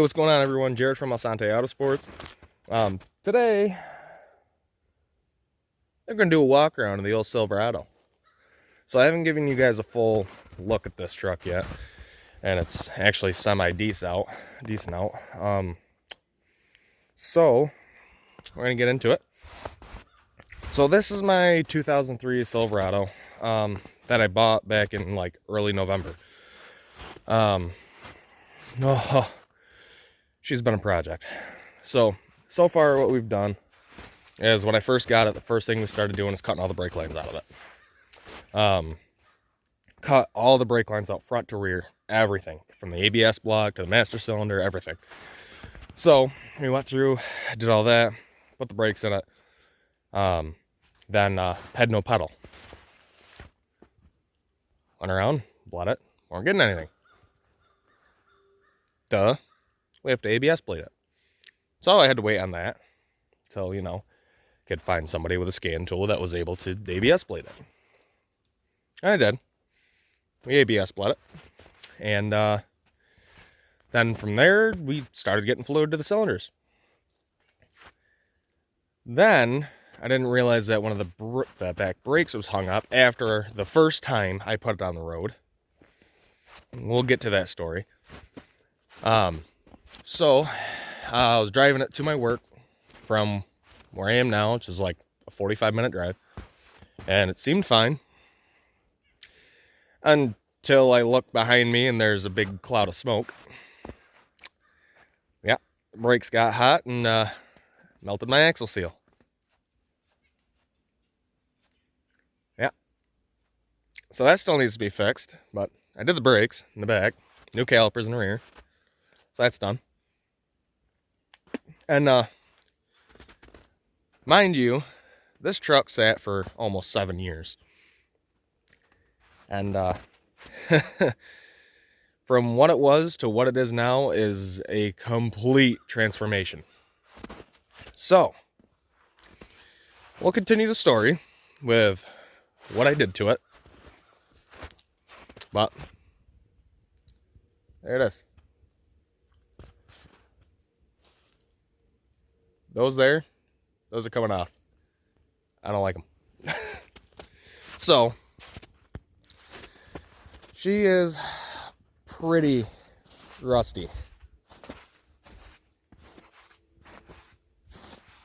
what's going on, everyone? Jared from Asante Autosports. Today, I'm going to do a walk around of the old Silverado. So I haven't given you guys a full look at this truck yet, and it's actually semi-decent out. So we're going to get into it. So this is my 2003 Silverado that I bought back in like early November. She's been a project. So far what we've done is when I first got it, the first thing we started doing is cutting all the brake lines out of it. Cut all the brake lines out front to rear, everything from the ABS block to the master cylinder, everything. So we went through, did all that, put the brakes in it, then had no pedal. Went around, bled it, weren't getting anything. Duh, we have to ABS bleed it. So I had to wait on that till, could find somebody with a scan tool that was able to ABS bleed it. And I did. We ABS bled it. And then from there, we started getting fluid to the cylinders. Then I didn't realize that one of the back brakes was hung up after the first time I put it on the road. We'll get to that story. So I was driving it to my work from where I am now, which is like a 45-minute drive, and it seemed fine until I looked behind me and there's a big cloud of smoke. Yeah, the brakes got hot and melted my axle seal. Yeah, so that still needs to be fixed, but I did the brakes in the back, new calipers in the rear, so that's done. And mind you, this truck sat for almost 7 years. And from what it was to what it is now is a complete transformation. So, we'll continue the story with what I did to it. But, there it is. Those are coming off. I don't like them. So, she is pretty rusty.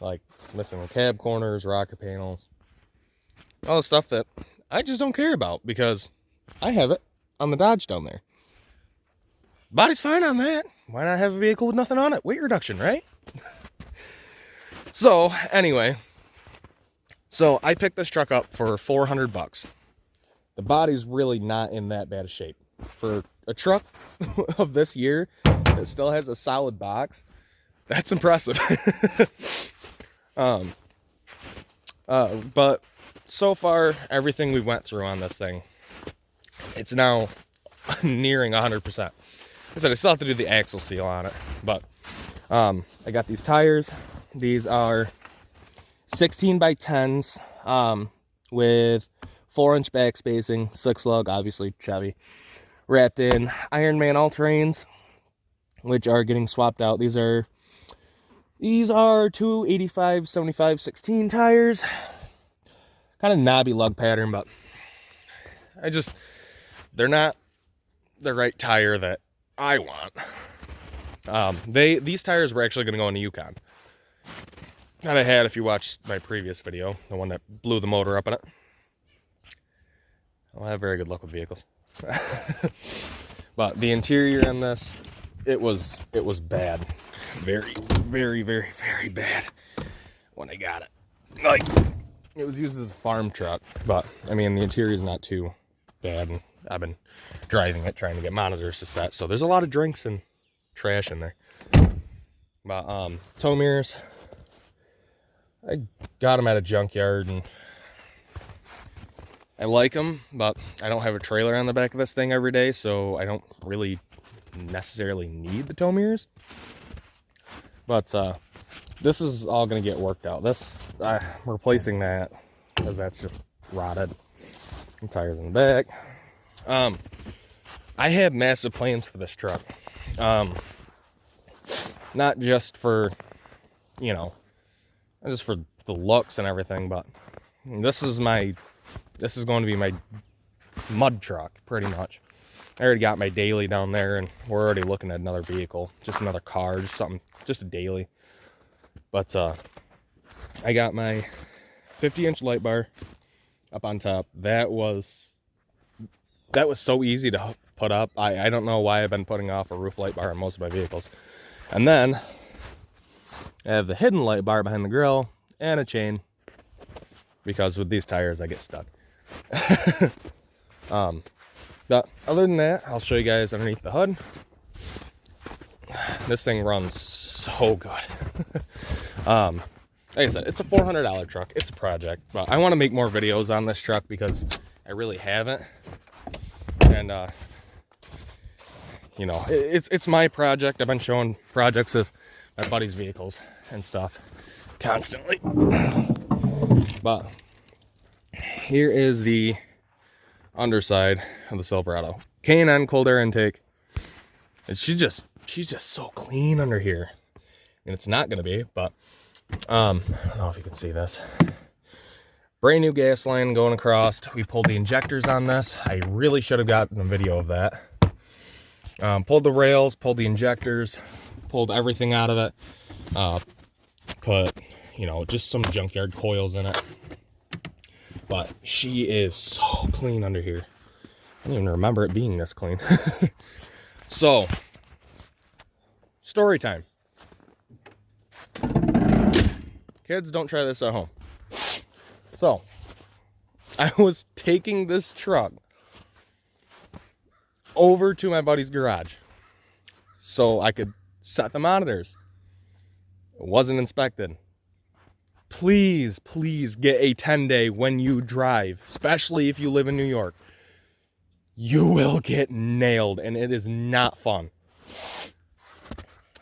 Like missing the cab corners, rocker panels, all the stuff that I just don't care about because I have it on the Dodge down there. Body's fine on that. Why not have a vehicle with nothing on it? Weight reduction, right? So, anyway, I picked this truck up for $400. The body's really not in that bad of shape. For a truck of this year that still has a solid box, that's impressive. But so far, everything we went through on this thing, it's now nearing 100%. I said I still have to do the axle seal on it, but I got these tires. These are 16 by 10s with 4-inch back spacing, 6-lug, obviously Chevy, wrapped in Ironman all-terrains, which are getting swapped out. These are 285, 75, 16 tires. Kind of knobby lug pattern, but they're not the right tire that I want. These tires were actually going to go in the Yukon that I had, if you watched my previous video, the one that blew the motor up in it. I don't have very good luck with vehicles. But the interior in this, it was bad. Very, very, very, very bad when I got it. Like, it was used as a farm truck, but I mean, the interior is not too bad, and I've been driving it, trying to get monitors to set, so there's a lot of drinks and trash in there. But tow mirrors, I got them at a junkyard, and I like them, but I don't have a trailer on the back of this thing every day, so I don't really necessarily need the tow mirrors. But this is all going to get worked out. I'm replacing that because that's just rotted. Some tires in the back. I had massive plans for this truck. not just for, you know, not just for the looks and everything, but this is going to be my mud truck, pretty much. I already got my daily down there, and we're already looking at another vehicle, just another car, just something, just a daily. But I got my 50-inch light bar up on top. That was so easy to put up. I don't know why I've been putting off a roof light bar on most of my vehicles. And then I have the hidden light bar behind the grill and a chain, because with these tires I get stuck. But other than that, I'll show you guys underneath the hood. This thing runs so good. Like I said, it's a $400 truck. It's a project, but I want to make more videos on this truck because I really haven't. And you know, it's my project. I've been showing projects of my buddy's vehicles and stuff constantly. But here is the underside of the Silverado. K&N cold air intake. And she's just so clean under here. And it's not gonna be, but I don't know if you can see this. Brand new gas line going across. We pulled the injectors on this. I really should have gotten a video of that. Pulled the rails, pulled the injectors, pulled everything out of it. Put, you know, just some junkyard coils in it. But she is so clean under here. I don't even remember it being this clean. So, story time. Kids, don't try this at home. So, I was taking this truck over to my buddy's garage so I could set the monitors. It wasn't inspected. Please, please get a 10-day when you drive, especially if you live in New York. You will get nailed, and it is not fun.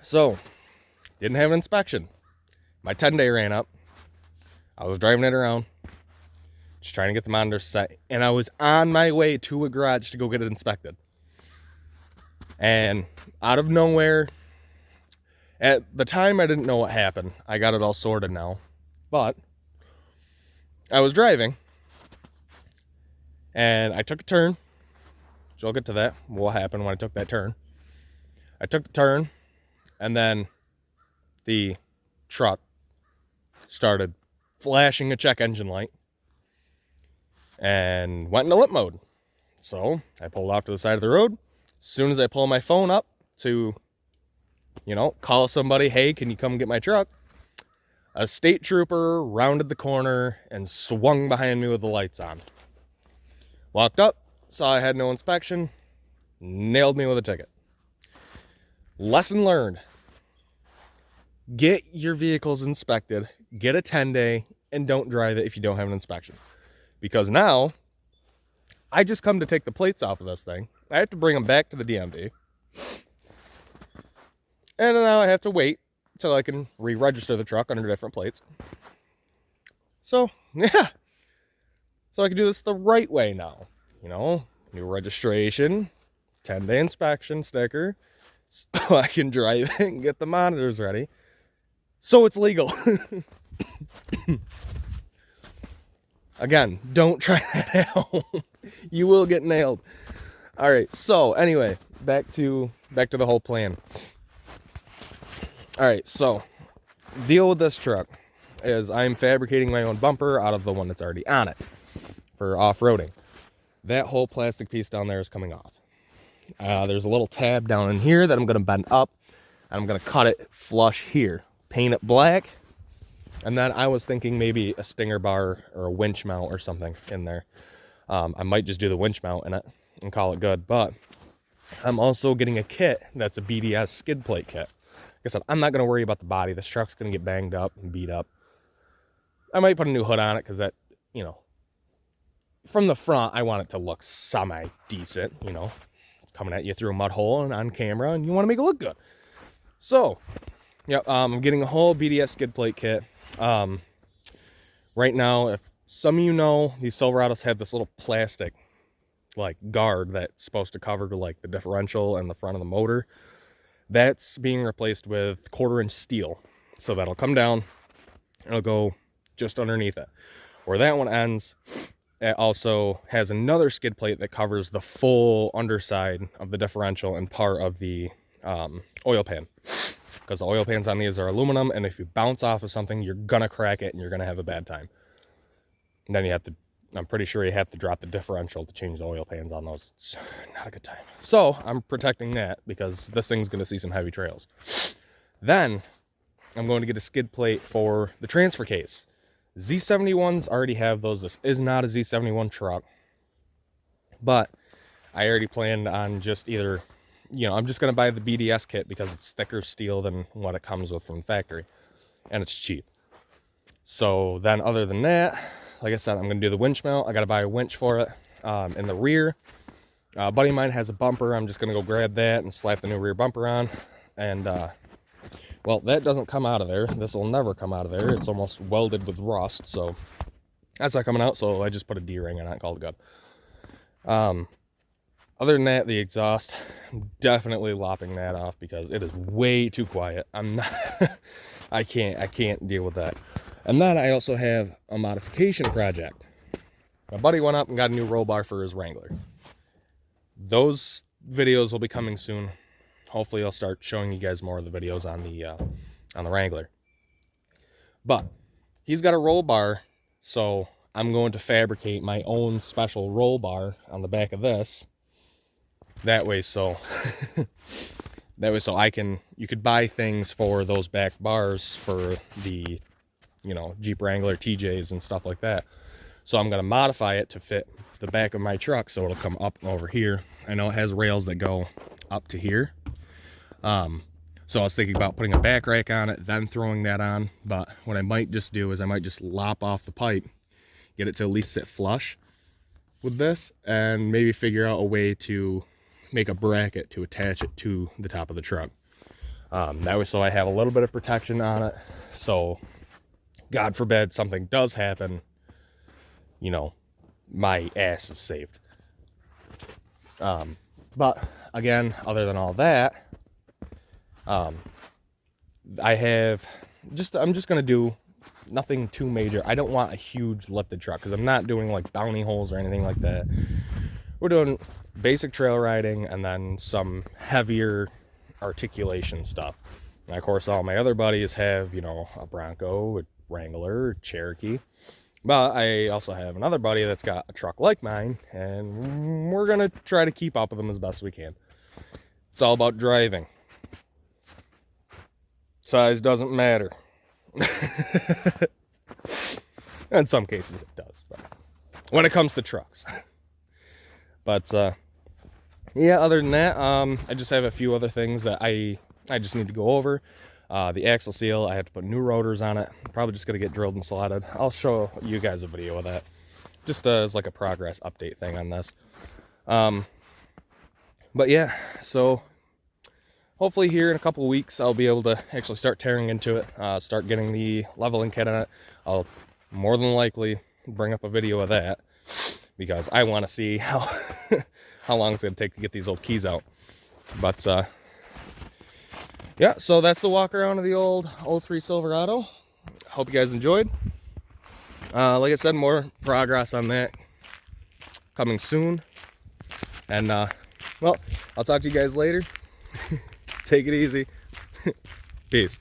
So, didn't have an inspection. My 10-day ran up. I was driving it around, just trying to get the monitor set, and I was on my way to a garage to go get it inspected. And out of nowhere, at the time I didn't know what happened. I got it all sorted now. But I was driving, and I took a turn. So I'll get to that, what happened when I took that turn. I took the turn, and then the truck started flashing a check engine light and went into limp mode. So I pulled off to the side of the road. As soon as I pull my phone up to, you know, call somebody, hey, can you come get my truck? A state trooper rounded the corner and swung behind me with the lights on. Walked up, saw I had no inspection, nailed me with a ticket. Lesson learned. Get your vehicles inspected, get a 10-day, and don't drive it if you don't have an inspection. Because now, I just come to take the plates off of this thing. I have to bring them back to the DMV. And now I have to wait until I can re-register the truck under different plates. So, yeah. So I can do this the right way now. You know, new registration, 10-day inspection sticker, so I can drive it and get the monitors ready. So it's legal. Again, don't try that at home. You will get nailed. All right, so anyway, back to the whole plan. All right, so deal with this truck is I'm fabricating my own bumper out of the one that's already on it for off-roading. That whole plastic piece down there is coming off. There's a little tab down in here that I'm going to bend up, and I'm going to cut it flush here, paint it black, and then I was thinking maybe a stinger bar or a winch mount or something in there. I might just do the winch mount in it and call it good, but I'm also getting a kit that's a BDS skid plate kit. Like I said, I'm not going to worry about the body. This truck's going to get banged up and beat up. I might put a new hood on it because that, you know, from the front, I want it to look semi-decent, you know. It's coming at you through a mud hole and on camera, and you want to make it look good. So, yeah, I'm getting a whole BDS skid plate kit. Right now, if some of you know, these Silverados have this little plastic, like, guard that's supposed to cover, like, the differential and the front of the motor. That's being replaced with 1/4-inch steel. So that'll come down, it'll go just underneath it. Where that one ends, it also has another skid plate that covers the full underside of the differential and part of the oil pan. Because the oil pans on these are aluminum, and if you bounce off of something, you're gonna crack it and you're gonna have a bad time. And then you have to, I'm pretty sure you have to drop the differential to change the oil pans on those. It's not a good time. So I'm protecting that because this thing's gonna see some heavy trails. Then I'm going to get a skid plate for the transfer case. Z71s already have those. This is not a Z71 truck, but I already planned on just either, I'm just going to buy the BDS kit because it's thicker steel than what it comes with from the factory, and it's cheap. So then other than that, like I said, I'm going to do the winch mount. I got to buy a winch for it. In the rear, a buddy of mine has a bumper. I'm just going to go grab that and slap the new rear bumper on. And, well, that doesn't come out of there. This will never come out of there. It's almost welded with rust, so that's not coming out. So I just put a D-ring on it and called it good. Other than that, the exhaust, I'm definitely lopping that off because it is way too quiet. I'm not, I can't deal with that. And then I also have a modification project. My buddy went up and got a new roll bar for his Wrangler. Those videos will be coming soon. Hopefully I'll start showing you guys more of the videos on the Wrangler. But he's got a roll bar, so I'm going to fabricate my own special roll bar on the back of this. That way so you could buy things for those back bars for the Jeep Wrangler TJs and stuff like that. So I'm going to modify it to fit the back of my truck so it'll come up over here. I know it has rails that go up to here. So I was thinking about putting a back rack on it, then throwing that on. But what I might just do is I might just lop off the pipe, get it to at least sit flush with this, and maybe figure out a way to make a bracket to attach it to the top of the truck. That way so I have a little bit of protection on it. So God forbid something does happen, my ass is saved. But again, other than all that, I'm just going to do nothing too major. I don't want a huge lifted truck because I'm not doing like bounty holes or anything like that. We're doing basic trail riding and then some heavier articulation stuff. And of course, all my other buddies have, a Bronco, a Wrangler, a Cherokee. But I also have another buddy that's got a truck like mine, and we're going to try to keep up with them as best we can. It's all about driving. Size doesn't matter. In some cases it does, but when it comes to trucks. But yeah, other than that, I just have a few other things that I just need to go over. The axle seal, I have to put new rotors on it. I'm probably just going to get drilled and slotted. I'll show you guys a video of that, just as like a progress update thing on this. But yeah, so hopefully here in a couple of weeks I'll be able to actually start tearing into it, start getting the leveling kit on it. I'll more than likely bring up a video of that because I want to see how how long it's going to take to get these old keys out. But yeah, so that's the walk around of the old 03 Silverado. Hope you guys enjoyed. Like I said, more progress on that coming soon. And well, I'll talk to you guys later. Take it easy. Peace.